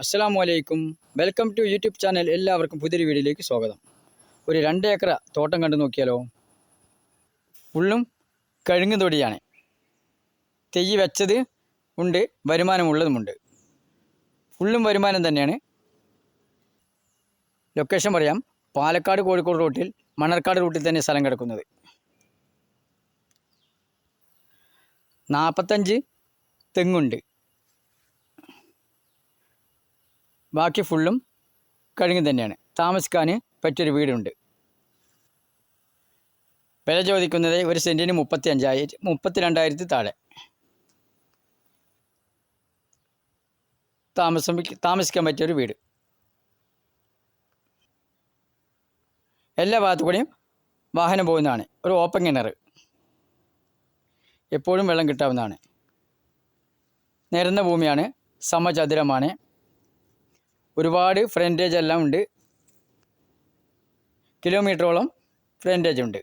അസ്സലാമു അലൈക്കും. Welcome to YouTube channel. എല്ലാവർക്കും പുതിയൊരു വീഡിയോയിലേക്ക് സ്വാഗതം. ഒരു 2 ഏക്കർ തോട്ടം കണ്ടു നോക്കിയാലോ. ഫുള്ളും കഴുങ്ങ് തൊടിയാണ്. തെയ്യ് വെച്ചത് ഉണ്ട്, വരുമാനമുള്ളതുമുണ്ട്. ഫുള്ളും വരുമാനം തന്നെയാണ്. ലൊക്കേഷൻ പറയാം. പാലക്കാട് കോഴിക്കോട് റൂട്ടിൽ മണ്ണാർക്കാട് റൂട്ടിൽ തന്നെ സ്ഥലം കിടക്കുന്നത്. 45 തെങ്ങുണ്ട്. ബാക്കി ഫുള്ളും കഴുങ്ങ് തന്നെയാണ്. താമസിക്കാൻ പറ്റിയൊരു വീടുണ്ട്. വില ചോദിക്കുന്നത് ഒരു സെൻറ്റിന് 32,000 താഴെ. താമസിക്കാൻ പറ്റിയൊരു വീട്. എല്ലാ ഭാഗത്തു കൂടെയും വാഹനം പോകുന്നതാണ്. ഒരു ഓപ്പൺ കിണർ, എപ്പോഴും വെള്ളം കിട്ടാവുന്നതാണ്. നിരന്ന ഭൂമിയാണ്, സമചതുരമാണ്. ഒരുപാട് ഫ്രണ്ടേജ് എല്ലാം ഉണ്ട്. കിലോമീറ്ററോളം ഫ്രണ്ടേജ് ഉണ്ട്.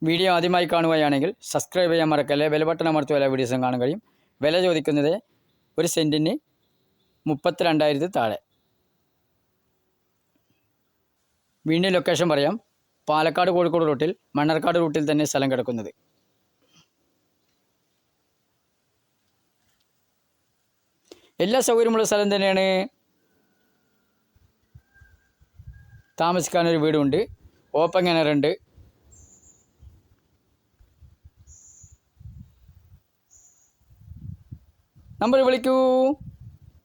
വീഡിയോ ആദ്യമായി കാണുകയാണെങ്കിൽ സബ്സ്ക്രൈബ് ചെയ്യാൻ മറക്കല്ലേ. ബെൽ ബട്ടൺ അമർത്തുക, എല്ലാ വീഡിയോസും കാണാൻ കഴിയും. വില ചോദിക്കുന്നത് ഒരു സെൻറ്റിന് 32,000 താഴെ. വീണ്ടും ലൊക്കേഷൻ പറയാം. പാലക്കാട് കോഴിക്കോട് റൂട്ടിൽ മണ്ണാർക്കാട് റൂട്ടിൽ തന്നെ സ്ഥലം കിടക്കുന്നത്. എല്ലാ സൗകര്യമുള്ള സ്ഥലം തന്നെയാണ്. താമസിക്കാനൊരു വീടുണ്ട്, ഓപ്പൺ കിണറുണ്ട്. നമ്പർ വിളിക്കൂ.